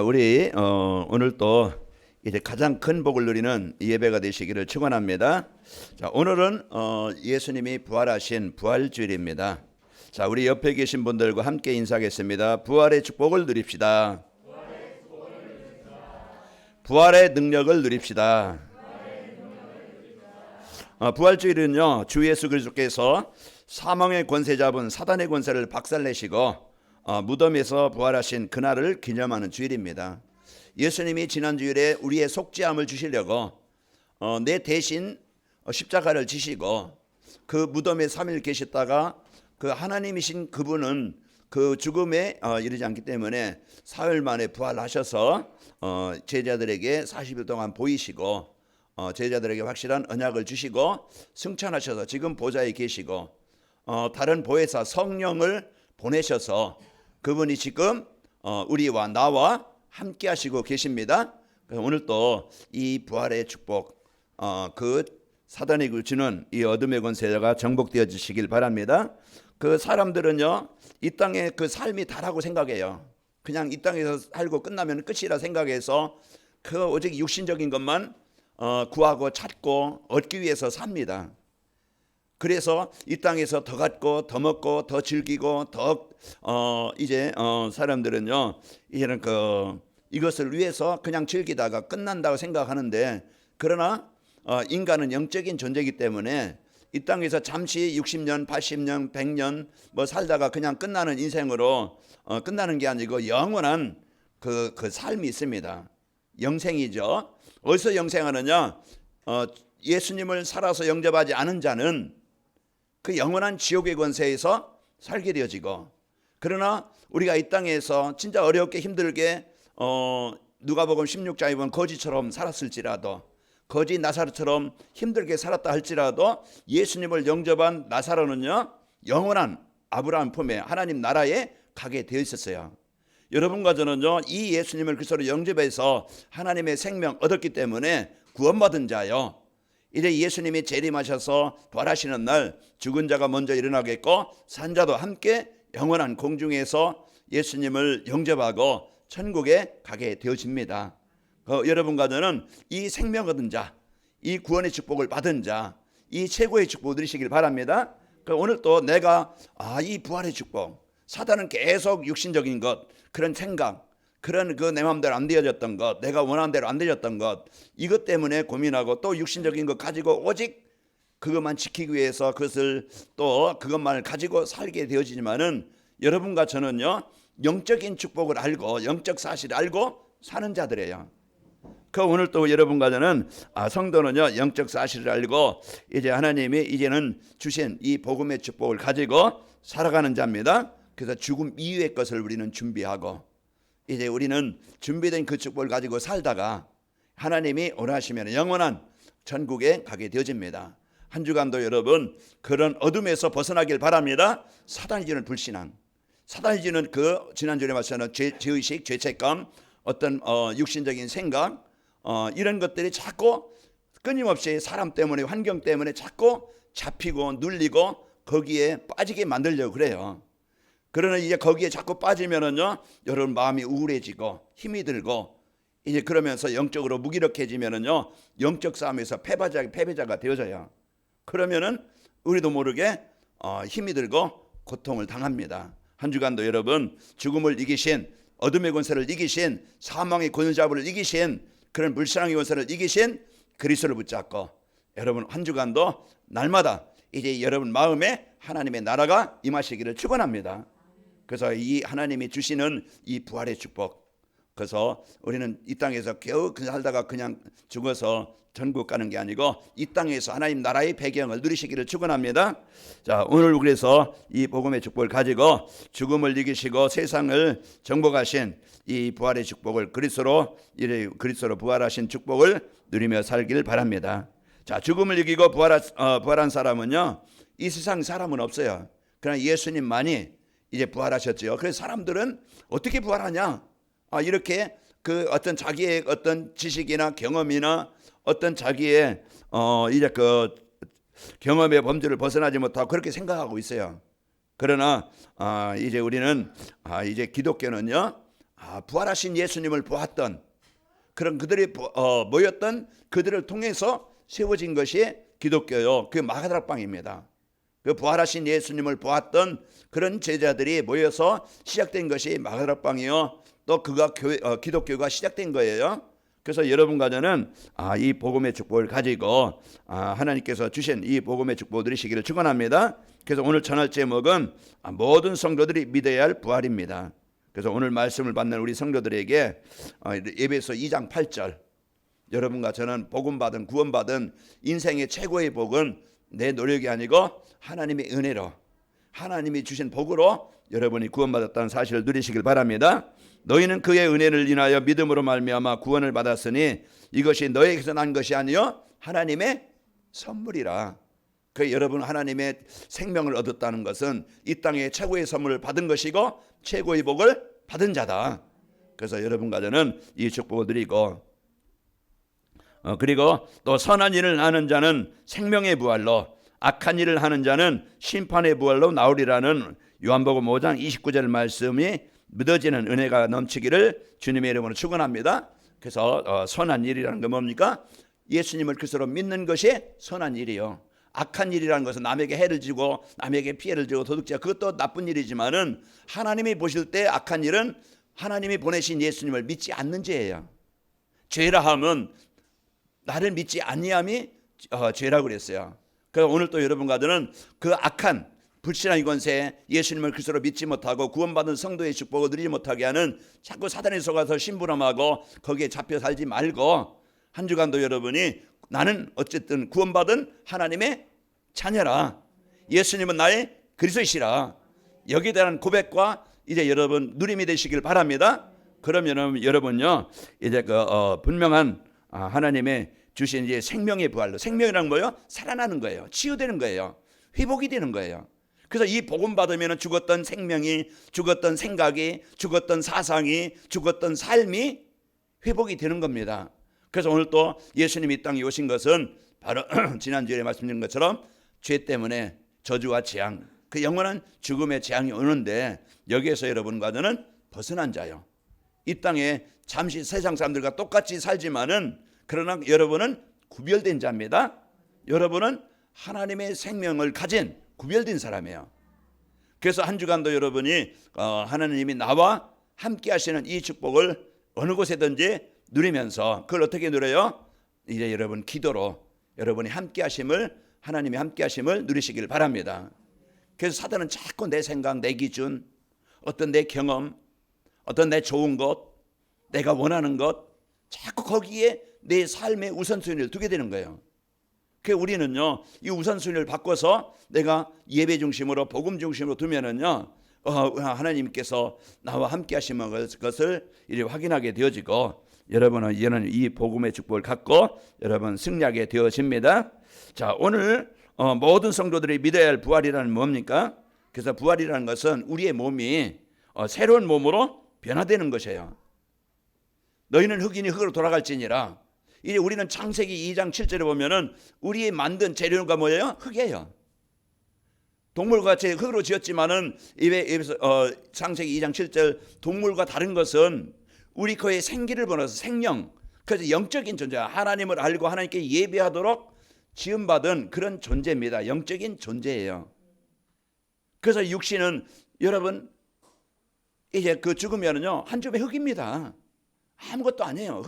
우리 오늘 또 이제 가장 큰 복을 누리는 예배가 되시기를 축원합니다. 자, 오늘은 예수님이 부활하신 부활주일입니다. 자, 우리 옆에 계신 분들과 함께 인사하겠습니다. 부활의 축복을 누립시다. 부활의 능력을 누립시다. 부활주일은요, 주 예수 그리스도께서 사망의 권세 잡은 사단의 권세를 박살내시고 무덤에서 부활하신 그날을 기념하는 주일입니다. 예수님이 지난 주일에 우리의 속죄함을 주시려고 내 대신 십자가를 지시고 그 무덤에 3일 계셨다가 그 하나님이신 그분은 그 죽음에 이르지 않기 때문에 사흘 만에 부활하셔서 제자들에게 40일 동안 보이시고 제자들에게 확실한 언약을 주시고 승천하셔서 지금 보좌에 계시고 다른 보혜사 성령을 보내셔서 그분이 지금 우리와 나와 함께 하시고 계십니다. 오늘 또 이 부활의 축복, 그 사단이 주는 이 어둠의 권세가 정복되어 주시길 바랍니다. 그 사람들은요, 이 땅의 그 삶이 다라고 생각해요. 그냥 이 땅에서 살고 끝나면 끝이라 생각해서 그 오직 육신적인 것만 구하고 찾고 얻기 위해서 삽니다. 그래서 이 땅에서 더 갖고 더 먹고 더 즐기고 더 이제 사람들은요, 이제는 이것을 위해서 그냥 즐기다가 끝난다고 생각하는데, 그러나 인간은 영적인 존재이기 때문에 이 땅에서 잠시 60년, 80년, 100년 뭐 살다가 그냥 끝나는 인생으로 끝나는 게 아니고 영원한 그 삶이 있습니다. 영생이죠. 어디서 영생하느냐? 예수님을 살아서 영접하지 않은 자는 그 영원한 지옥의 권세에서 살게 되어지고, 그러나 우리가 이 땅에서 진짜 어렵게 힘들게 누가복음 16장에 보면 거지처럼 살았을지라도, 거지 나사로처럼 힘들게 살았다 할지라도 예수님을 영접한 나사로는요, 영원한 아브라함 품에 하나님 나라에 가게 되어 있었어요. 여러분과 저는요, 이 예수님을 그리스도로 영접해서 하나님의 생명 얻었기 때문에 구원받은 자요, 이제 예수님이 재림하셔서 부활하시는 날 죽은 자가 먼저 일어나겠고 산자도 함께 영원한 공중에서 예수님을 영접하고 천국에 가게 되어집니다. 여러분과 저는 이 생명 얻은 자, 이 구원의 축복을 받은 자, 이 최고의 축복을 누리시길 바랍니다. 오늘 또 내가 이 부활의 축복, 사단은 계속 육신적인 것, 그런 생각, 그런 내 마음대로 안 되어졌던 것, 내가 원하는 대로 안 되어졌던 것, 이것 때문에 고민하고 또 육신적인 것 가지고 오직 그것만 지키기 위해서 그것을 또 그것만을 가지고 살게 되어지지만은, 여러분과 저는요, 영적인 축복을 알고 영적 사실을 알고 사는 자들이에요. 오늘 또 여러분과 저는 성도는요, 영적 사실을 알고 이제 하나님이 이제는 주신 이 복음의 축복을 가지고 살아가는 자입니다. 그래서 죽음 이후의 것을 우리는 준비하고, 이제 우리는 준비된 그 축복을 가지고 살다가 하나님이 원하시면 영원한 천국에 가게 되어집니다. 한 주간도 여러분 그런 어둠에서 벗어나길 바랍니다. 사단이 주는 불신앙, 사단이 주는 지난주에 말씀한 죄의식, 죄책감, 어떤 육신적인 생각, 이런 것들이 자꾸 끊임없이 사람 때문에, 환경 때문에 자꾸 잡히고 눌리고 거기에 빠지게 만들려고 그래요. 그러나 이제 거기에 자꾸 빠지면은요, 여러분 마음이 우울해지고 힘이 들고, 이제 그러면서 영적으로 무기력해지면은요, 영적 싸움에서 패배자가 되어져요. 그러면은 우리도 모르게 힘이 들고 고통을 당합니다. 한 주간도 여러분 죽음을 이기신, 어둠의 권세를 이기신, 사망의 권세를 이기신, 그런 불신앙의 권세를 이기신 그리스도를 붙잡고, 여러분 한 주간도 날마다 이제 여러분 마음에 하나님의 나라가 임하시기를 축원합니다. 그래서 이 하나님이 주시는 이 부활의 축복, 그래서 우리는 이 땅에서 겨우 살다가 그냥 죽어서 전국 가는 게 아니고 이 땅에서 하나님 나라의 배경을 누리시기를 축원합니다. 자, 오늘 그래서 이 복음의 축복을 가지고 죽음을 이기시고 세상을 정복하신 이 부활의 축복을 그리스도로 부활하신 축복을 누리며 살길 바랍니다. 자, 죽음을 이기고 부활한 사람은요, 이 세상 사람은 없어요. 그러나 예수님만이 이제 부활하셨죠. 그래서 사람들은 어떻게 부활하냐? 이렇게 어떤 자기의 어떤 지식이나 경험이나 어떤 자기의 이제 경험의 범주를 벗어나지 못하고 그렇게 생각하고 있어요. 그러나 이제 우리는 이제 기독교는요, 부활하신 예수님을 보았던 그런 그들이 모였던 그들을 통해서 세워진 것이 기독교요. 그 마가다락방입니다. 그 부활하신 예수님을 보았던 그런 제자들이 모여서 시작된 것이 마가다락방이요. 또 그가 기독교가 시작된 거예요. 그래서 여러분과 저는 이 복음의 축복을 가지고 하나님께서 주신 이 복음의 축복을 누리시기를 축원합니다. 그래서 오늘 전할 제목은 모든 성도들이 믿어야 할 부활입니다. 그래서 오늘 말씀을 받는 우리 성도들에게 에베소 2장 8절, 여러분과 저는 복음받은 구원받은 인생의 최고의 복은 내 노력이 아니고 하나님의 은혜로, 하나님이 주신 복으로 여러분이 구원받았다는 사실을 누리시길 바랍니다. 너희는 그의 은혜를 인하여 믿음으로 말미암아 구원을 받았으니 이것이 너에게서 난 것이 아니요 하나님의 선물이라. 여러분, 하나님의 생명을 얻었다는 것은 이 땅에 최고의 선물을 받은 것이고 최고의 복을 받은 자다. 그래서 여러분과 저는 이 축복을 드리고, 그리고 또 선한 일을 하는 자는 생명의 부활로, 악한 일을 하는 자는 심판의 부활로 나오리라는 요한복음 5장 29절 말씀이 믿어지는 은혜가 넘치기를 주님의 이름으로 축원합니다. 그래서 선한 일이라는 건 뭡니까? 예수님을 그리스도로 믿는 것이 선한 일이요. 악한 일이라는 것은 남에게 해를 주고 남에게 피해를 주고 도둑질, 그것도 나쁜 일이지만은 하나님이 보실 때 악한 일은 하나님이 보내신 예수님을 믿지 않는 죄예요. 죄라 하면 나를 믿지 아니함이 죄라고 그랬어요. 그래서 오늘 또 여러분과 저는 그 악한 불신앙의 권세, 예수님을 그리스도로 믿지 못하고 구원받은 성도의 축복을 누리지 못하게 하는 자꾸 사단에 속아서 심부름하고 거기에 잡혀 살지 말고 한 주간도 여러분이 나는 어쨌든 구원받은 하나님의 자녀라, 예수님은 나의 그리스도이시라, 여기에 대한 고백과 이제 여러분 누림이 되시길 바랍니다. 그러면은 여러분요 이제 분명한 하나님의 주신 이제 생명의 부활로, 생명이란 뭐예요? 살아나는 거예요. 치유되는 거예요. 회복이 되는 거예요. 그래서 이 복음 받으면 죽었던 생명이, 죽었던 생각이, 죽었던 사상이, 죽었던 삶이 회복이 되는 겁니다. 그래서 오늘 또 예수님이 이 땅에 오신 것은 바로 지난주에 말씀드린 것처럼 죄 때문에 저주와 재앙, 그 영원한 죽음의 재앙이 오는데 여기에서 여러분과 저는 벗어난 자요. 이 땅에 잠시 세상 사람들과 똑같이 살지만은 그러나 여러분은 구별된 자입니다. 여러분은 하나님의 생명을 가진 구별된 사람이에요. 그래서 한 주간도 여러분이 하나님이 나와 함께 하시는 이 축복을 어느 곳에든지 누리면서, 그걸 어떻게 누려요? 이제 여러분 기도로 여러분이 함께 하심을, 하나님이 함께 하심을 누리시길 바랍니다. 그래서 사단은 자꾸 내 생각, 내 기준, 어떤 내 경험, 어떤 내 좋은 것, 내가 원하는 것, 자꾸 거기에 내 삶의 우선순위를 두게 되는 거예요. 그 우리는요 이 우선순위를 바꿔서 내가 예배 중심으로 복음 중심으로 두면은요 하나님께서 나와 함께 하시는 것을 이제 확인하게 되어지고, 여러분은 이제는 이 복음의 축복을 갖고 여러분 승리하게 되어집니다. 자, 오늘 모든 성도들이 믿어야 할 부활이라는 뭡니까? 그래서 부활이라는 것은 우리의 몸이 새로운 몸으로 변화되는 것이에요. 너희는 흙이니 흙으로 돌아갈지니라. 이제 우리는 창세기 2장 7절에 보면은 우리의 만든 재료가 뭐예요? 흙이에요. 동물같이 흙으로 지었지만은 창세기 2장 7절 동물과 다른 것은 우리 거의 생기를 번어서 생명, 그래서 영적인 존재, 하나님을 알고 하나님께 예배하도록 지음받은 그런 존재입니다. 영적인 존재예요. 그래서 육신은 여러분 이제 그 죽으면은요 한 줌의 흙입니다. 아무것도 아니에요.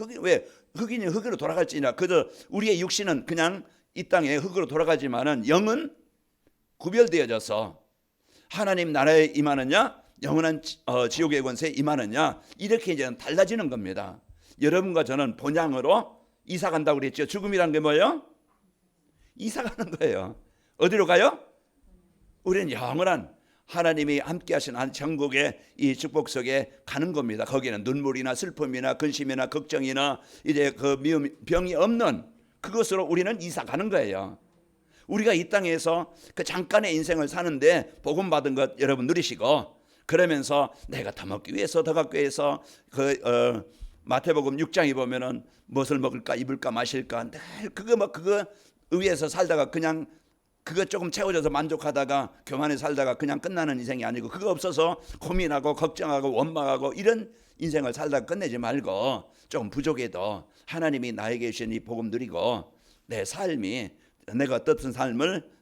흙이니 흙으로 돌아갈지니라. 그저 우리의 육신은 그냥 이 땅에 흙으로 돌아가지만은 영은 구별되어져서 하나님 나라에 임하느냐, 영원한 지옥의 권세에 임하느냐, 이렇게 이제 달라지는 겁니다. 여러분과 저는 본향으로 이사 간다고 그랬죠. 죽음이란 게 뭐예요? 이사 가는 거예요. 어디로 가요? 우리는 영원한 하나님이 함께 하신 천국의 이 축복 속에 가는 겁니다. 거기는 눈물이나 슬픔이나 근심이나 걱정이나 이제 그 미움, 병이 없는 그것으로 우리는 이사 가는 거예요. 우리가 이 땅에서 그 잠깐의 인생을 사는데 복음 받은 것 여러분 누리시고, 그러면서 내가 더 먹기 위해서 더 갖기 위해서 마태복음 6장에 보면은 무엇을 먹을까 입을까 마실까 늘 그거 위해서 살다가 그냥 그거 조금 채워져서 만족하다가 교만에 살다가 그냥 끝나는 인생이 아니고, 그거 없어서 고민하고 걱정하고 원망하고 이런 인생을 살다 끝내지 말고 조금 부족해도 하나님이 나에게 주신 이 복음 누리고 내 삶이 내가 어떤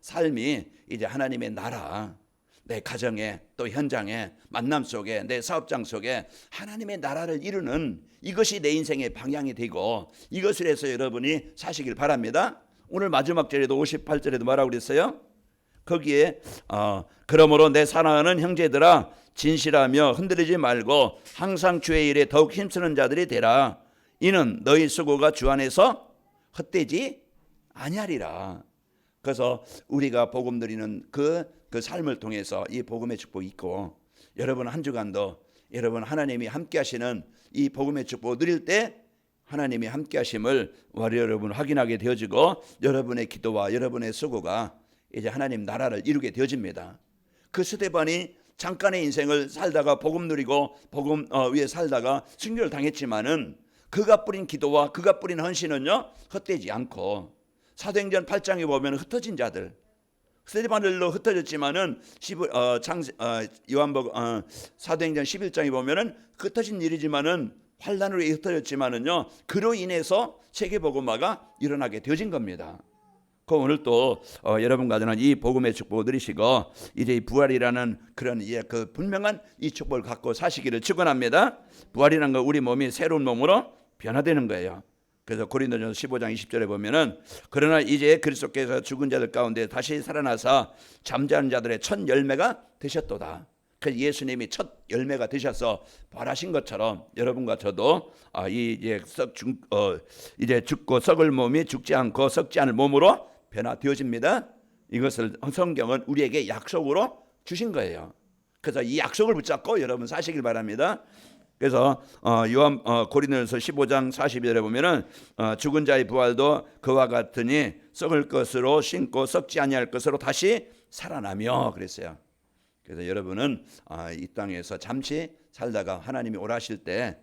삶이 이제 하나님의 나라, 내 가정에 또 현장에 만남 속에 내 사업장 속에 하나님의 나라를 이루는 이것이 내 인생의 방향이 되고 이것을 해서 여러분이 사시길 바랍니다. 오늘 마지막 절에도 58절에도 뭐라고 그랬어요? 거기에 그러므로 내 사랑하는 형제들아 진실하며 흔들리지 말고 항상 주의 일에 더욱 힘쓰는 자들이 되라. 이는 너희 수고가 주 안에서 헛되지 아니하리라. 그래서 우리가 복음 누리는 그 삶을 통해서 이 복음의 축복이 있고 여러분 한 주간도 여러분 하나님이 함께 하시는 이 복음의 축복을 누릴 때 하나님이 함께 하심을 여러분 확인하게 되어지고 여러분의 기도와 여러분의 수고가 이제 하나님 나라를 이루게 되어집니다. 그 스데반이 잠깐의 인생을 살다가 복음 누리고 복음 위에 살다가 순교를 당했지만은 그가 뿌린 기도와 그가 뿌린 헌신은요 헛되지 않고 사도행전 8장에 보면 흩어진 자들 스데반들로 흩어졌지만은 사도행전 11장에 보면은 흩어진 일이지만은 환난으로 흩어졌지만은요 그로 인해서 세계 복음화가 일어나게 되어진 겁니다. 그 오늘 또 여러분 가정은 이 복음의 축복을 누리시고 이제 이 부활이라는 그런 그 분명한 이 축복을 갖고 사시기를 축원합니다. 부활이라는 건 우리 몸이 새로운 몸으로 변화되는 거예요. 그래서 고린도전서 15장 20절에 보면은 그러나 이제 그리스도께서 죽은 자들 가운데 다시 살아나사 잠자는 자들의 첫 열매가 되셨도다. 그래서 예수님이 첫 열매가 되셔서 부활하신 것처럼 여러분과 저도 이제 죽고 썩을 몸이 죽지 않고 썩지 않을 몸으로 변화되어집니다. 이것을 성경은 우리에게 약속으로 주신 거예요. 그래서 이 약속을 붙잡고 여러분 사시길 바랍니다. 그래서 고린도전서 15장 42절에 보면은 죽은 자의 부활도 그와 같으니 썩을 것으로 신고 썩지 아니할 것으로 다시 살아나며 그랬어요. 그래서 여러분은 이 땅에서 잠시 살다가 하나님이 오라실 때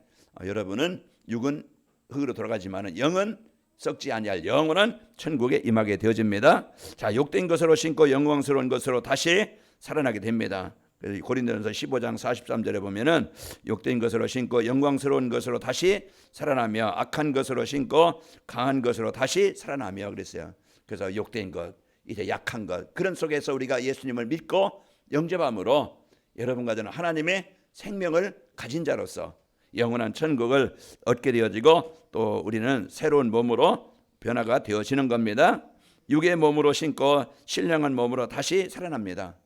여러분은 육은 흙으로 돌아가지만은 영은 썩지 아니할 영원한 천국에 임하게 되어집니다. 자, 욕된 것으로 신고 영광스러운 것으로 다시 살아나게 됩니다. 그래서 고린도전서 15장 43절에 보면은 욕된 것으로 신고 영광스러운 것으로 다시 살아나며 악한 것으로 신고 강한 것으로 다시 살아나며 그랬어요. 그래서 욕된 것, 이제 약한 것 그런 속에서 우리가 예수님을 믿고 영접함으로 여러분과 저는 하나님의 생명을 가진 자로서 영원한 천국을 얻게 되어지고 또 우리는 새로운 몸으로 변화가 되어지는 겁니다. 육의 몸으로 신고 신령한 몸으로 다시 살아납니다.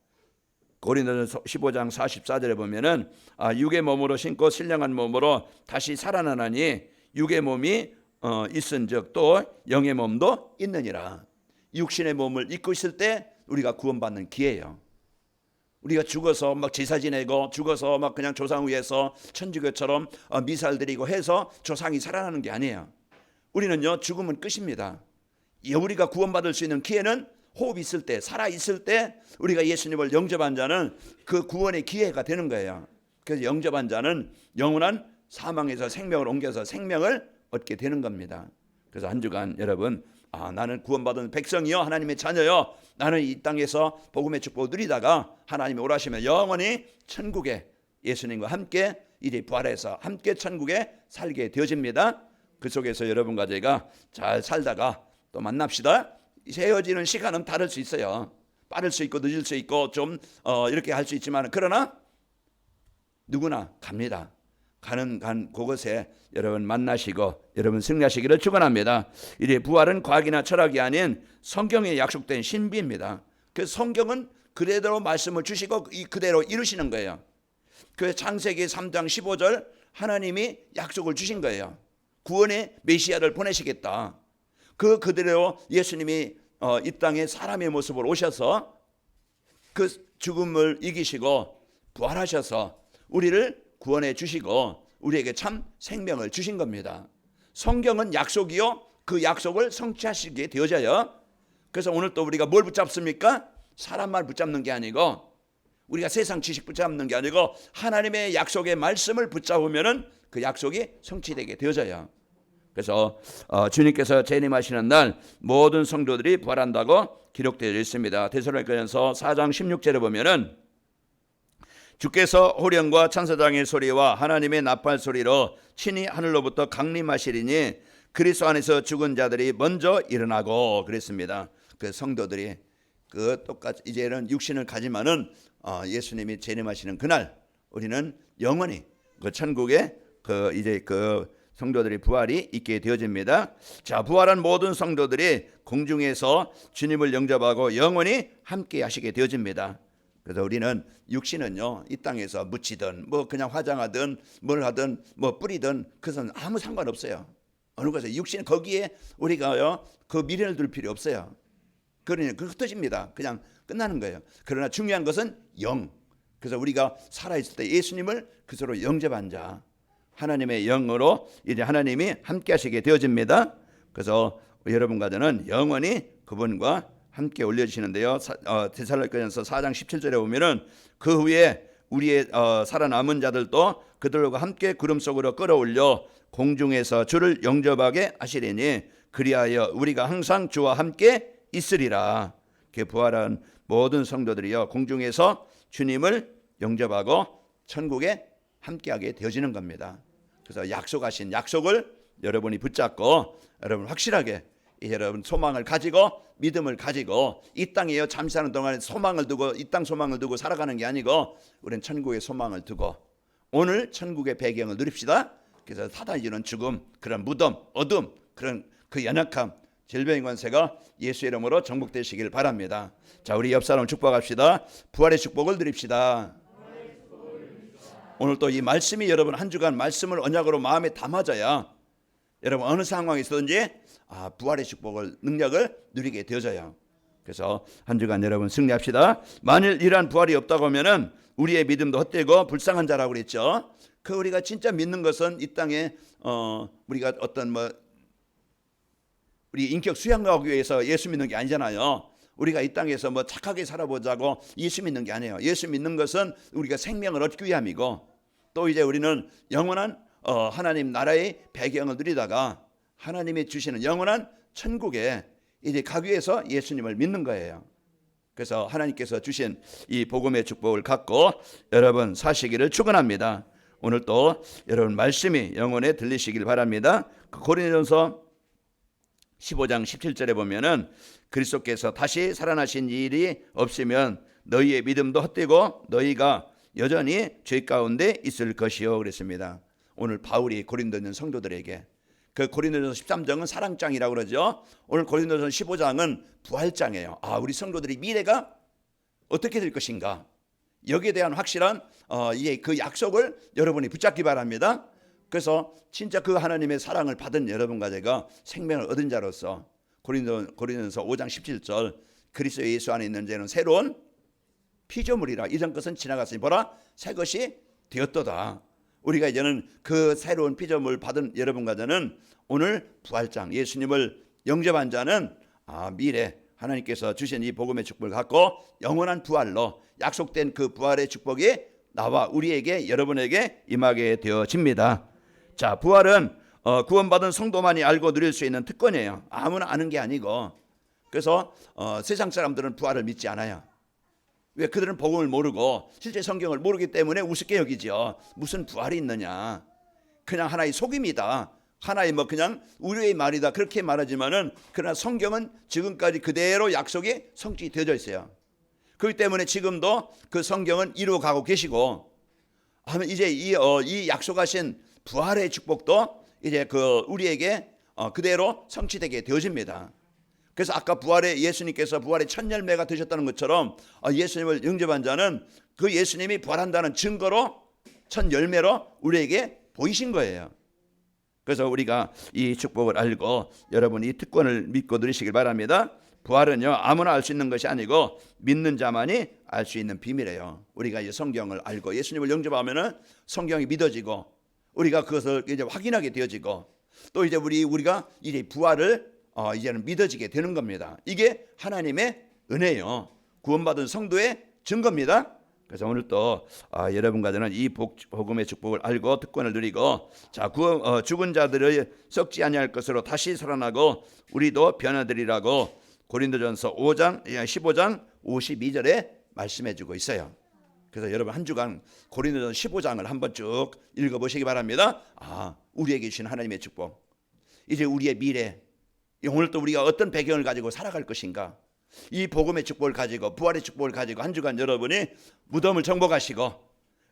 고린도전서 15장 44절에 보면은 육의 몸으로 신고 신령한 몸으로 다시 살아나나니 육의 몸이 있은즉 또 영의 몸도 있느니라. 육신의 몸을 입고 있을 때 우리가 구원받는 기회예요. 우리가 죽어서 막 제사 지내고 죽어서 막 그냥 조상 위에서 천주교처럼 미사를 드리고 해서 조상이 살아나는 게 아니에요. 우리는요 죽음은 끝입니다. 우리가 구원받을 수 있는 기회는 호흡 있을 때 살아 있을 때 우리가 예수님을 영접한 자는 그 구원의 기회가 되는 거예요. 그래서 영접한 자는 영원한 사망에서 생명을 옮겨서 생명을 얻게 되는 겁니다. 그래서 한 주간 여러분 나는 구원받은 백성이요 하나님의 자녀요 나는 이 땅에서 복음의 축복을 누리다가 하나님이 오라시면 영원히 천국에 예수님과 함께 이제 부활해서 함께 천국에 살게 되어집니다. 그 속에서 여러분과 제가 잘 살다가 또 만납시다. 세워지는 시간은 다를 수 있어요. 빠를 수 있고 늦을 수 있고 좀 이렇게 할 수 있지만 그러나 누구나 갑니다. 가는 그곳에 여러분 만나시고 여러분 승리하시기를 축원합니다. 이제 부활은 과학이나 철학이 아닌 성경에 약속된 신비입니다. 그 성경은 그대로 말씀을 주시고 그대로 이루시는 거예요. 그 창세기 3장 15절 하나님이 약속을 주신 거예요. 구원의 메시아를 보내시겠다. 그대로 예수님이 이 땅에 사람의 모습으로 오셔서 그 죽음을 이기시고 부활하셔서 우리를 구원해 주시고 우리에게 참 생명을 주신 겁니다. 성경은 약속이요 그 약속을 성취하시게 되어져요. 그래서 오늘 또 우리가 뭘 붙잡습니까? 사람만 붙잡는 게 아니고 우리가 세상 지식 붙잡는 게 아니고 하나님의 약속의 말씀을 붙잡으면은 그 약속이 성취되게 되어져요. 그래서 주님께서 재림하시는 날 모든 성도들이 부활한다고 기록되어 있습니다. 데살로니가전서 4장 16절에 보면은 주께서 호령과 천사장의 소리와 하나님의 나팔 소리로 친히 하늘로부터 강림하시리니 그리스도 안에서 죽은 자들이 먼저 일어나고 그랬습니다. 그 성도들이 그 똑같이 이제는 육신을 가지만은 예수님이 재림하시는 그날 우리는 영원히 그 천국에 그 이제 그 성도들이 부활이 있게 되어집니다. 자, 부활한 모든 성도들이 공중에서 주님을 영접하고 영원히 함께 하시게 되어집니다. 그래서 우리는 육신은요, 이 땅에서 묻히든 뭐 그냥 화장하든 뭘 하든 뭐 뿌리든 그것은 아무 상관없어요. 어느 것에 육신 거기에 우리가요 그 미련을 둘 필요 없어요. 그러니 그 흩어집니다. 그냥 끝나는 거예요. 그러나 중요한 것은 영. 그래서 우리가 살아있을 때 예수님을 그리스도로 영접한 자, 하나님의 영으로 이제 하나님이 함께 하시게 되어집니다. 그래서 여러분과 저는 영원히 그분과 함께 올려주시는데요. 데살로니가전서 4장 17절에 보면은 그 후에 우리의 살아남은 자들도 그들과 함께 구름 속으로 끌어올려 공중에서 주를 영접하게 하시리니 그리하여 우리가 항상 주와 함께 있으리라. 그 부활한 모든 성도들이요 공중에서 주님을 영접하고 천국에 함께하게 되어지는 겁니다. 그래서 약속하신 약속을 여러분이 붙잡고 여러분 확실하게 여러분 소망을 가지고 믿음을 가지고 이 땅에요 잠시 사는 동안에 소망을 두고 이 땅 소망을 두고 살아가는 게 아니고 우리는 천국의 소망을 두고 오늘 천국의 배경을 누립시다. 그래서 사단이 주는 죽음, 그런 무덤, 어둠, 그런 그 연약함, 질병의 권세가 예수의 이름으로 정복되시길 바랍니다. 자, 우리 옆 사람 축복합시다. 부활의 축복을 누립시다. 오늘 또 이 말씀이 여러분 한 주간 말씀을 언약으로 마음에 담아져야 여러분 어느 상황에 있든지 부활의 축복을 능력을 누리게 되어져요. 그래서 한 주간 여러분 승리합시다. 만일 이러한 부활이 없다고 하면은 우리의 믿음도 헛되고 불쌍한 자라고 그랬죠. 그 우리가 진짜 믿는 것은 이 땅에 우리가 어떤 우리 인격 수양하기 위해서 예수 믿는 게 아니잖아요. 우리가 이 땅에서 착하게 살아보자고 예수 믿는 게 아니에요. 예수 믿는 것은 우리가 생명을 얻기 위함이고 또 이제 우리는 영원한 하나님 나라의 배경을 누리다가 하나님이 주시는 영원한 천국에 이제 가기 위해서 예수님을 믿는 거예요. 그래서 하나님께서 주신 이 복음의 축복을 갖고 여러분 사시기를 축원합니다. 오늘 또 여러분 말씀이 영혼에 들리시길 바랍니다. 고린도전서 15장 17절에 보면은 그리스도께서 다시 살아나신 일이 없으면 너희의 믿음도 헛되고 너희가 여전히 죄 가운데 있을 것이요 그랬습니다. 오늘 바울이 고린도전 성도들에게 그 고린도전서 13장은 사랑장이라고 그러죠. 오늘 고린도전서 15장은 부활장이에요. 우리 성도들이 미래가 어떻게 될 것인가 여기에 대한 확실한 그 약속을 여러분이 붙잡기 바랍니다. 그래서 진짜 그 하나님의 사랑을 받은 여러분과 제가 생명을 얻은 자로서 고린도전서 5장 17절 그리스도 예수 안에 있는 자는 새로운 피조물이라 이전 것은 지나갔으니 보라 새 것이 되었도다. 우리가 이제는 그 새로운 피조물 받은 여러분과 저는 오늘 부활장 예수님을 영접한 자는 미래 하나님께서 주신 이 복음의 축복을 갖고 영원한 부활로 약속된 그 부활의 축복이 나와 우리에게 여러분에게 임하게 되어집니다. 자, 부활은 구원받은 성도만이 알고 누릴 수 있는 특권이에요. 아무나 아는 게 아니고. 그래서 세상 사람들은 부활을 믿지 않아요. 왜? 그들은 복음을 모르고 실제 성경을 모르기 때문에 우습게 여기죠. 무슨 부활이 있느냐. 그냥 하나의 속임이다. 하나의 그냥 우리의 말이다. 그렇게 말하지만은 그러나 성경은 지금까지 그대로 약속이 성취되어져 있어요. 그렇기 때문에 지금도 그 성경은 이루어가고 계시고 이제 이 약속하신 부활의 축복도 이제 우리에게 그대로 성취되게 되어집니다. 그래서 아까 예수님께서 부활의 첫 열매가 되셨다는 것처럼 예수님을 영접한 자는 그 예수님이 부활한다는 증거로 첫 열매로 우리에게 보이신 거예요. 그래서 우리가 이 축복을 알고 여러분 이 특권을 믿고 누리시길 바랍니다. 부활은요 아무나 알 수 있는 것이 아니고 믿는 자만이 알 수 있는 비밀이에요. 우리가 이제 성경을 알고 예수님을 영접하면은 성경이 믿어지고 우리가 그것을 이제 확인하게 되어지고 또 이제 우리가 이제 부활을 이제는 믿어지게 되는 겁니다. 이게 하나님의 은혜요. 구원받은 성도의 증거입니다. 그래서 오늘 또 여러분과 저는 이 복음의 축복을 알고 특권을 누리고 자 죽은 자들을 썩지 아니할 것으로 다시 살아나고 우리도 변화되리라고 고린도전서 15장 52절에 말씀해주고 있어요. 그래서 여러분 한 주간 고린도전서 15장을 한번 쭉 읽어보시기 바랍니다. 우리에게 주신 하나님의 축복, 이제 우리의 미래, 오늘 또 우리가 어떤 배경을 가지고 살아갈 것인가, 이 복음의 축복을 가지고, 부활의 축복을 가지고 한 주간 여러분이 무덤을 정복하시고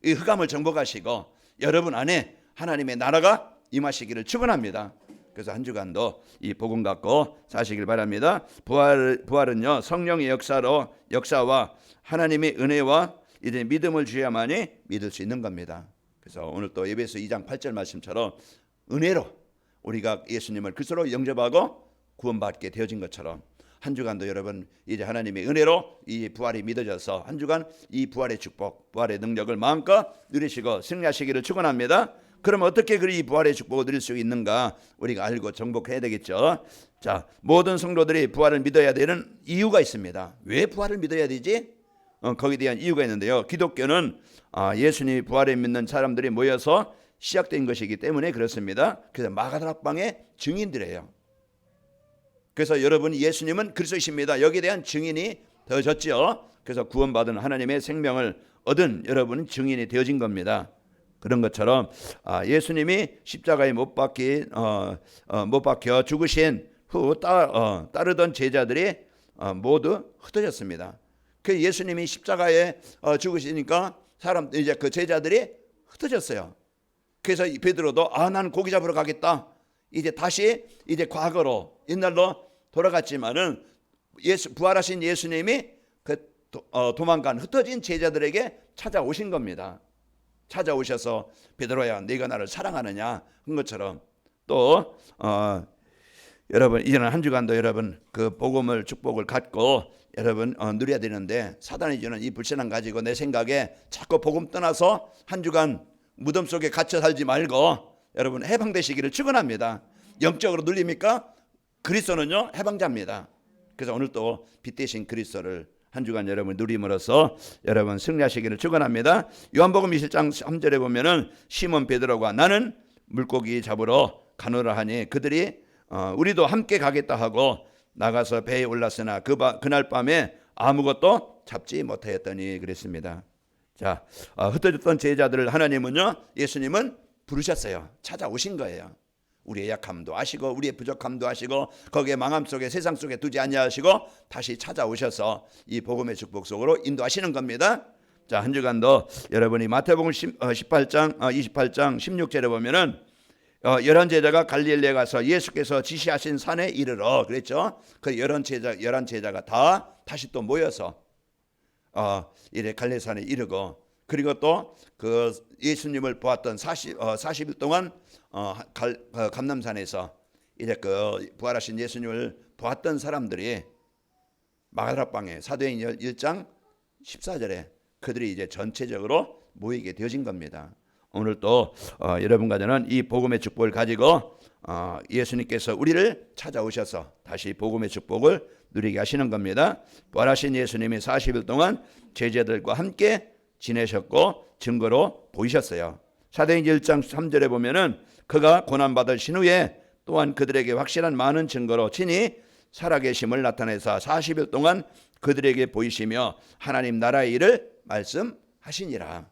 이 흑암을 정복하시고 여러분 안에 하나님의 나라가 임하시기를 축원합니다. 그래서 한 주간도 이 복음 갖고 사시길 바랍니다. 부활은요, 성령의 역사와 하나님의 은혜와 이제 믿음을 주야만이 믿을 수 있는 겁니다. 그래서 오늘 또 에베소 2장 8절 말씀처럼 은혜로 우리가 예수님을 그리스도로 영접하고 구원받게 되어진 것처럼 한 주간도 여러분 이제 하나님의 은혜로 이 부활이 믿어져서 한 주간 이 부활의 축복, 부활의 능력을 마음껏 누리시고 승리하시기를 축원합니다. 그럼 어떻게 이 부활의 축복을 누릴 수 있는가 우리가 알고 정복해야 되겠죠. 자, 모든 성도들이 부활을 믿어야 되는 이유가 있습니다. 왜 부활을 믿어야 되지? 거기에 대한 이유가 있는데요. 기독교는 예수님이 부활을 믿는 사람들이 모여서 시작된 것이기 때문에 그렇습니다. 그래서 마가다락방의 증인들이에요. 그래서 여러분 예수님은 그리스도이십니다. 여기에 대한 증인이 되어졌죠. 그래서 구원받은 하나님의 생명을 얻은 여러분은 증인이 되어진 겁니다. 그런 것처럼 예수님이 십자가에 못 박혀 죽으신 후 따르던 제자들이 모두 흩어졌습니다. 그 예수님이 십자가에 죽으시니까 이제 그 제자들이 흩어졌어요. 그래서 베드로도 난 고기 잡으러 가겠다. 다시 과거로 옛날로 돌아갔지만은 부활하신 예수님이 도망간 흩어진 제자들에게 찾아오신 겁니다. 찾아오셔서 베드로야, 네가 나를 사랑하느냐 한 것처럼 또 여러분 이제는 한 주간도 여러분 그 복음을 축복을 갖고 여러분 누려야 되는데 사단이 주는 이 불신앙 가지고 내 생각에 자꾸 복음 떠나서 한 주간 무덤 속에 갇혀 살지 말고 여러분 해방되시기를 축원합니다. 영적으로 눌립니까? 그리스도는요 해방자입니다. 그래서 오늘 또 빛 대신 그리스도를 한 주간 여러분 누림으로써 여러분 승리하시기를 축원합니다. 요한복음 21장 3절에 보면은 시몬 베드로가 나는 물고기 잡으러 가노라 하니 그들이 우리도 함께 가겠다 하고 나가서 배에 올랐으나 그날 밤에 아무것도 잡지 못하였더니 그랬습니다. 자, 흩어졌던 제자들을 하나님은요, 예수님은 부르셨어요. 찾아오신 거예요. 우리의 약함도 아시고 우리의 부족함도 아시고 거기에 망함 속에 세상 속에 두지 아니하시고 다시 찾아오셔서 이 복음의 축복 속으로 인도하시는 겁니다. 자, 한 주간도 여러분이 마태복음 28장 16절에 보면은 11제자가 갈릴리에 가서 예수께서 지시하신 산에 이르러 그랬죠. 그 11제자가 다 다시 또 모여서 이래 갈릴리산에 이르고 그리고 또 그 예수님을 보았던 40일 동안 감람산에서 이제 그 부활하신 예수님을 보았던 사람들이 마가다락방에 사도행전 1장 14절에 그들이 이제 전체적으로 모이게 되어진 겁니다. 오늘 또 여러분과 저는 이 복음의 축복을 가지고 예수님께서 우리를 찾아오셔서 다시 복음의 축복을 누리게 하시는 겁니다. 부활하신 예수님이 40일 동안 제자들과 함께 지내셨고 증거로 보이셨어요. 사도행전 1장 3절에 보면은 그가 고난받으신 후에 또한 그들에게 확실한 많은 증거로 친히 살아계심을 나타내사 40일 동안 그들에게 보이시며 하나님 나라의 일을 말씀하시니라.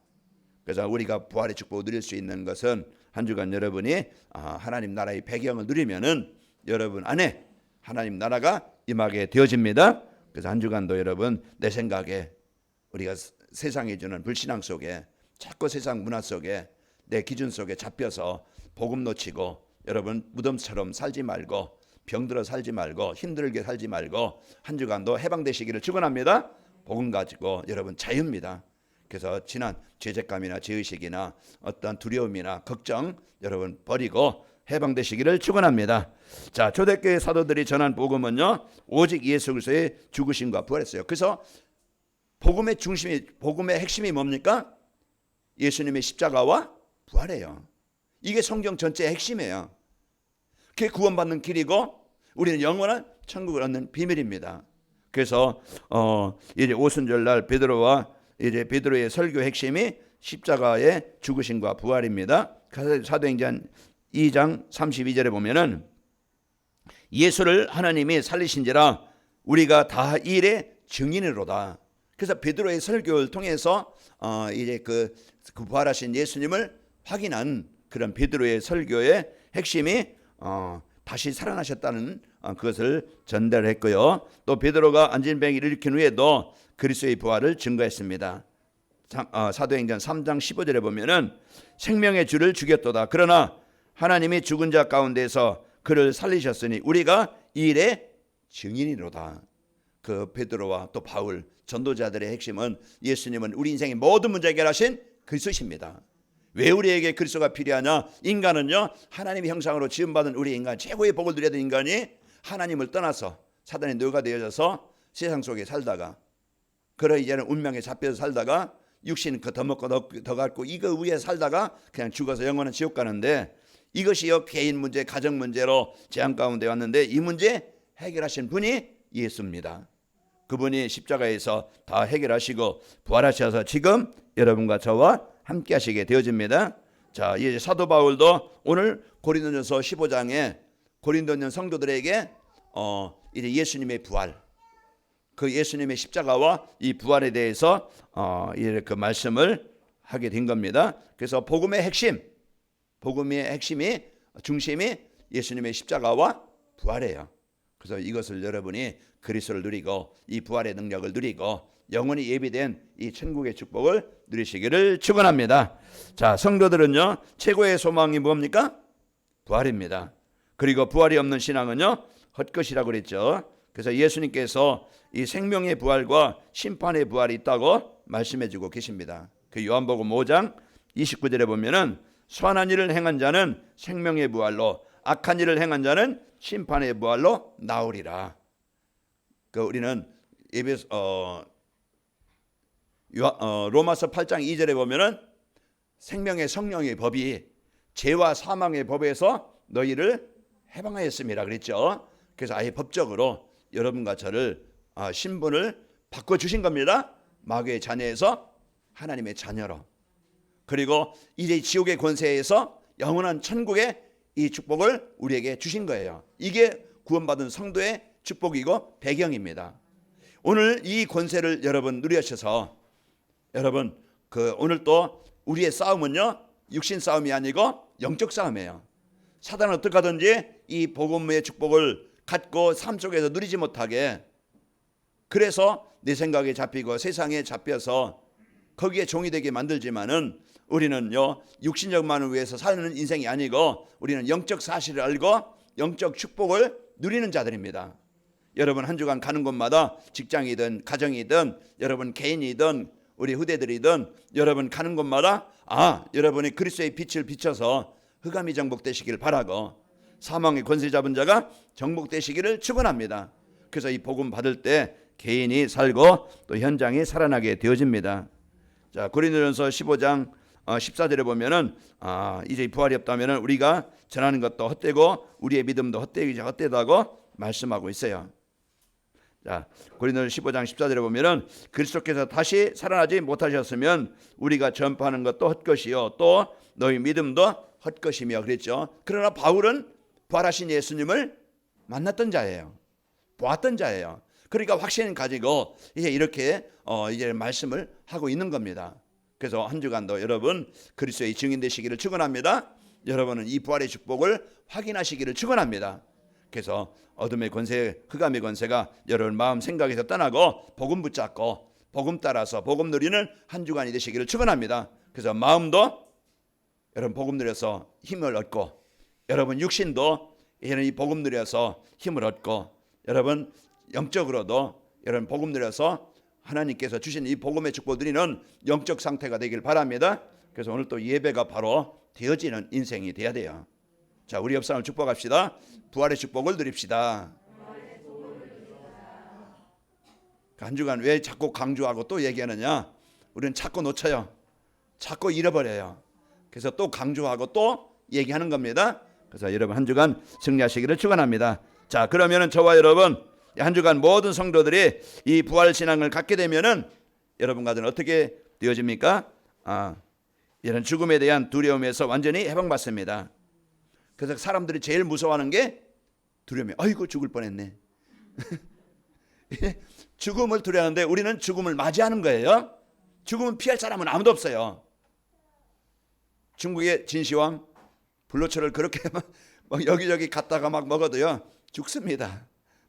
그래서 우리가 부활의 축복을 누릴 수 있는 것은 한 주간 여러분이 하나님 나라의 배경을 누리면은 여러분 안에 하나님 나라가 임하게 되어집니다. 그래서 한 주간도 여러분 내 생각에 우리가 세상이 주는 불신앙 속에 자꾸 세상 문화 속에 내 기준 속에 잡혀서 복음 놓치고 여러분 무덤처럼 살지 말고 병들어 살지 말고 힘들게 살지 말고 한 주간도 해방되시기를 축원합니다. 복음 가지고 여러분 자유입니다. 그래서 지난 죄책감이나 죄의식이나 어떤 두려움이나 걱정 여러분 버리고 해방되시기를 축원합니다. 자, 초대교회 사도들이 전한 복음은요 오직 예수 그리스도의 죽으심과 부활했어요. 그래서 복음의 중심이 복음의 핵심이 뭡니까? 예수님의 십자가와 부활이에요. 이게 성경 전체의 핵심이에요. 그게 구원받는 길이고 우리는 영원한 천국을 얻는 비밀입니다. 그래서 이제 오순절날 베드로의 설교 핵심이 십자가의 죽으심과 부활입니다. 사도행전 2장 32절에 보면은 예수를 하나님이 살리신지라 우리가 다 이 일의 증인이로다. 그래서 베드로의 설교를 통해서 이제 그 부활하신 예수님을 확인한 그런 베드로의 설교의 핵심이 다시 살아나셨다는 그것을 전달했고요. 또 베드로가 안진뱅이를 일으킨 후에도 그리스도의 부활을 증거했습니다. 사도행전 3장 15절에 보면은 생명의 주를 죽였도다. 그러나 하나님이 죽은 자 가운데서 그를 살리셨으니 우리가 이 일의 증인이로다. 그 베드로와 또 바울 전도자들의 핵심은 예수님은 우리 인생의 모든 문제 해결하신 그리스도십니다. 왜 우리에게 그리스도가 필요하냐? 인간은요, 하나님의 형상으로 지음받은 우리 인간, 최고의 복을 누려야 되는 인간이 하나님을 떠나서 사단의 노예가 되어져서 세상 속에 살다가, 그러 이제는 운명에 잡혀서 살다가 육신 더 먹고 더 갖고 이거 위에 살다가 그냥 죽어서 영원한 지옥 가는데, 이것이요 개인 문제, 가정 문제로 재앙 가운데 왔는데 이 문제 해결하신 분이 예수입니다. 그분이 십자가에서 다 해결하시고 부활하셔서 지금 여러분과 저와 함께 하시게 되어집니다. 자, 이제 사도 바울도 오늘 고린도전서 15장에 고린도전 성도들에게 이제 예수님의 부활, 그 예수님의 십자가와 이 부활에 대해서 그 말씀을 하게 된 겁니다. 그래서 복음의 핵심, 복음의 핵심이 중심이 예수님의 십자가와 부활이에요. 그래서 이것을 여러분이 그리스도를 누리고 이 부활의 능력을 누리고 영원히 예비된 이 천국의 축복을 누리시기를 축원합니다. 자, 성도들은요 최고의 소망이 뭡니까? 부활입니다. 그리고 부활이 없는 신앙은요 헛것이라고 그랬죠. 그래서 예수님께서 이 생명의 부활과 심판의 부활이 있다고 말씀해주고 계십니다. 그 요한복음 5장 29절에 보면은 선한 일을 행한 자는 생명의 부활로, 악한 일을 행한 자는 심판의 부활로 나오리라. 그 우리는 로마서 8장 2절에 보면은 생명의 성령의 법이 죄와 사망의 법에서 너희를 해방하였습니다 그랬죠. 그래서 아예 법적으로 여러분과 저를 신분을 바꿔주신 겁니다. 마귀의 자녀에서 하나님의 자녀로. 그리고 이제 지옥의 권세에서 영원한 천국의 이 축복을 우리에게 주신 거예요. 이게 구원받은 성도의 축복이고 배경입니다. 오늘 이 권세를 여러분 누리셔서 여러분 오늘 또 우리의 싸움은요 육신 싸움이 아니고 영적 싸움이에요. 사단은 어떻게 하든지 이 복음의 축복을 갖고 삶 속에서 누리지 못하게, 그래서 내 생각에 잡히고 세상에 잡혀서 거기에 종이 되게 만들지만은 우리는요 육신적만을 위해서 사는 인생이 아니고 우리는 영적 사실을 알고 영적 축복을 누리는 자들입니다. 여러분 한 주간 가는 곳마다 직장이든 가정이든 여러분 개인이든 우리 후대들이든 여러분 가는 곳마다 여러분이 그리스도의 빛을 비춰서 흑암이 정복되시길 바라고 사망의 권세 잡은 자가 정복되시기를 축원합니다. 그래서 이 복음 받을 때 개인이 살고 또 현장이 살아나게 되어집니다. 자, 고린도전서 15장 14절에 보면은 이제 부활이 없다면은 우리가 전하는 것도 헛되고 우리의 믿음도 헛되다고 말씀하고 있어요. 자, 고린도전 15장 14절에 보면은 그리스도께서 다시 살아나지 못하셨으면 우리가 전파하는 것도 헛것이요 또 너희 믿음도 헛것이며 그랬죠. 그러나 바울은 부활하신 예수님을 만났던 자예요. 보았던 자예요. 그러니까 확신을 가지고 이제 이렇게 이제 말씀을 하고 있는 겁니다. 그래서 한 주간도 여러분 그리스도의 증인 되시기를 축원합니다. 여러분은 이 부활의 축복을 확인하시기를 축원합니다. 그래서 어둠의 권세, 흑암의 권세가 여러분 마음 생각에서 떠나고 복음 붙잡고 복음 따라서 복음 누리는 한 주간이 되시기를 축원합니다. 그래서 마음도 여러분 복음 누려서 힘을 얻고 여러분 육신도 이제는 이 복음 누려서 힘을 얻고 여러분 영적으로도 여러분 복음 누려서 하나님께서 주신 이 복음의 축복 누리는 영적 상태가 되길 바랍니다. 그래서 오늘 또 예배가 바로 되어지는 인생이 돼야 돼요. 자, 우리 옆 사람을 축복합시다. 부활의 축복을 누립시다. 한 주간 왜 자꾸 강조하고 또 얘기하느냐? 우리는 자꾸 놓쳐요. 자꾸 잃어버려요. 그래서 또 강조하고 또 얘기하는 겁니다. 그래서 여러분 한 주간 승리하시기를 축원합니다. 자, 그러면은 저와 여러분 한 주간 모든 성도들이 이 부활 신앙을 갖게 되면은 여러분과 저는 어떻게 되어집니까? 이런 죽음에 대한 두려움에서 완전히 해방받습니다. 그래서 사람들이 제일 무서워하는 게 두려움이에요. 아이고 죽을 뻔했네. 죽음을 두려워하는데 우리는 죽음을 맞이하는 거예요. 죽음은 피할 사람은 아무도 없어요. 중국의 진시황 불로초를 그렇게 막 여기저기 갔다가 막 먹어도요 죽습니다.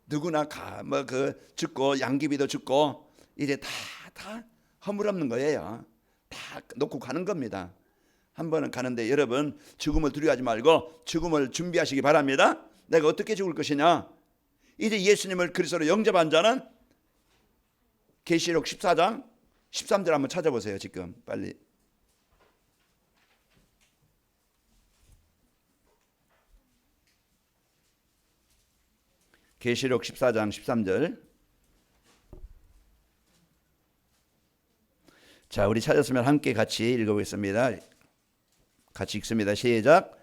누구나 죽고 양귀비도 죽고 이제 다 허물없는 거예요. 다 놓고 가는 겁니다. 한 번은 가는데 여러분 죽음을 두려워하지 말고 죽음을 준비하시기 바랍니다. 내가 어떻게 죽을 것이냐? 이제 예수님을 그리스도로 영접한 자는 계시록 14장 13절 한번 찾아보세요. 지금 빨리. 계시록 14장 13절. 자, 우리 찾았으면 함께 같이 읽어보겠습니다. 같이 읽습니다. 시작.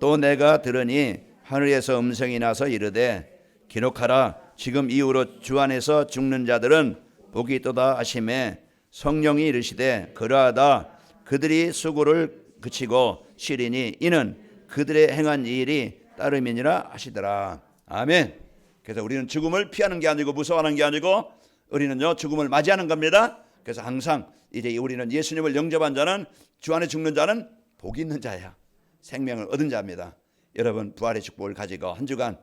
또 내가 들으니 하늘에서 음성이 나서 이르되 기록하라. 지금 이후로 주 안에서 죽는 자들은 복이 있도다 하시매 성령이 이르시되 그러하다. 그들이 수고를 그치고 쉬리니 이는 그들의 행한 일이 따름이니라 하시더라. 아멘. 그래서 우리는 죽음을 피하는 게 아니고 무서워하는 게 아니고 우리는요 죽음을 맞이하는 겁니다. 그래서 항상 이제 우리는 예수님을 영접한 자는 주 안에 죽는 자는 복이 있는 자야. 생명을 얻은 자입니다. 여러분 부활의 축복을 가지고 한 주간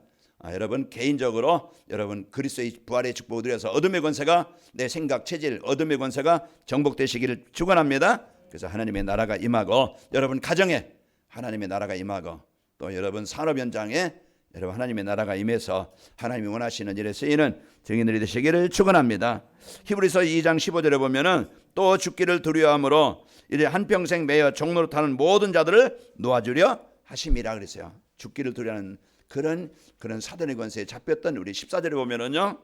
여러분 개인적으로 여러분 그리스도의 부활의 축복을 드려서 어둠의 권세가 내 생각 체질 어둠의 권세가 정복되시기를 축원합니다. 그래서 하나님의 나라가 임하고 여러분 가정에 하나님의 나라가 임하고 또 여러분 산업 현장에 여러분 하나님의 나라가 임해서 하나님이 원하시는 일에 쓰이는 증인들이 되시기를 축원합니다. 히브리서 2장 15절에 보면은 또 죽기를 두려워함으로 이제 한평생 매여 종로로 타는 모든 자들을 놓아주려 하심이라 그랬어요. 죽기를 두려워하는 그런 사단의 권세에 잡혔던 우리 14절에 보면은요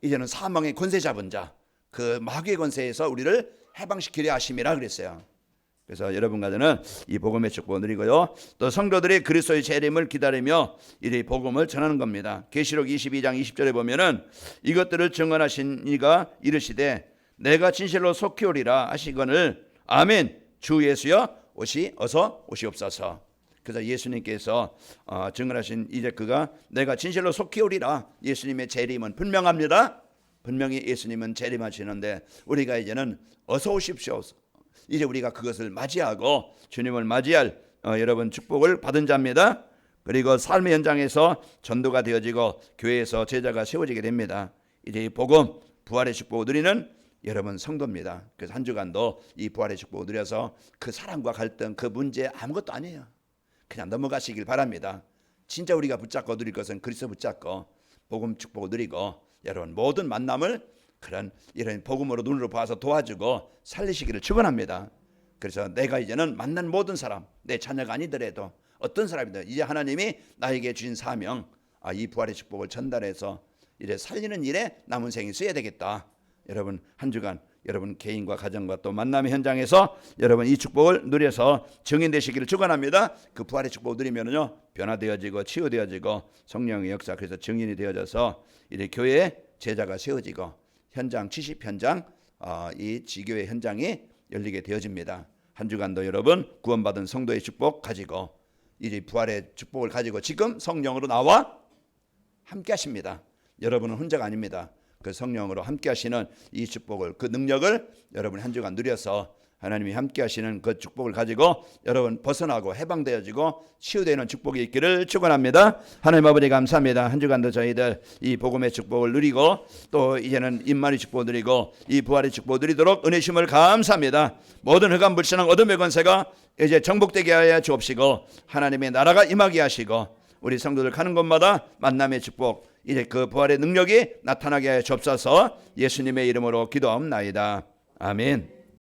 이제는 사망의 권세 잡은 자 그 마귀의 권세에서 우리를 해방시키려 하심이라 그랬어요. 그래서 여러분과 저는 이 복음의 축복을 누리고요. 또 성도들이 그리스도의 재림을 기다리며 이 복음을 전하는 겁니다. 계시록 22장 20절에 보면은 이것들을 증언하신 이가 이르시되 내가 진실로 속히 오리라 하시거늘 아멘. 주 예수여 어서 오시옵소서. 그래서 예수님께서 증언하신 이제 그가 내가 진실로 속히 오리라. 예수님의 재림은 분명합니다. 분명히 예수님은 재림하시는데 우리가 이제는 어서 오십시오. 이제 우리가 그것을 맞이하고 주님을 맞이할 여러분 축복을 받은 자입니다. 그리고 삶의 현장에서 전도가 되어지고 교회에서 제자가 세워지게 됩니다. 이제 이 복음 부활의 축복을 누리는 여러분 성도입니다. 그래서 한 주간도 이 부활의 축복을 누려서 그 사랑과 갈등 그 문제 아무것도 아니에요. 그냥 넘어가시길 바랍니다. 진짜 우리가 붙잡고 누릴 것은 그리스도 붙잡고 복음 축복을 누리고 여러분 모든 만남을 이런 복음으로 눈으로 봐서 도와주고 살리시기를 축원합니다. 그래서 내가 이제는 만난 모든 사람 내 자녀가 아니더라도 어떤 사람이든 이제 하나님이 나에게 주신 사명 이 부활의 축복을 전달해서 이제 살리는 일에 남은 생이 써야 되겠다. 여러분 한 주간 여러분 개인과 가정과 또 만남의 현장에서 여러분 이 축복을 누려서 증인 되시기를 축원합니다. 그 부활의 축복을 누리면은요 변화되어지고 치유되어지고 성령의 역사 그래서 증인이 되어져서 이제 교회에 제자가 세워지고 현장 70현장 이 지교의 현장이 열리게 되어집니다. 한 주간도 여러분 구원받은 성도의 축복 가지고 이제 부활의 축복을 가지고 지금 성령으로 나와 함께 하십니다. 여러분은 혼자가 아닙니다. 그 성령으로 함께 하시는 이 축복을 그 능력을 여러분 한 주간 누려서 하나님이 함께 하시는 그 축복을 가지고 여러분 벗어나고 해방되어지고 치유되는 축복이 있기를 축원합니다. 하나님 아버지 감사합니다. 한 주간도 저희들 이 복음의 축복을 누리고 또 이제는 임마의 축복을 누리고 이 부활의 축복을 누리도록 은혜심을 감사합니다. 모든 흑암 불신앙 어둠의 권세가 이제 정복되게 하여 주옵시고 하나님의 나라가 임하게 하시고 우리 성도들 가는 곳마다 만남의 축복 이제 그 부활의 능력이 나타나게 하여 주옵소서. 예수님의 이름으로 기도하옵나이다. 아멘.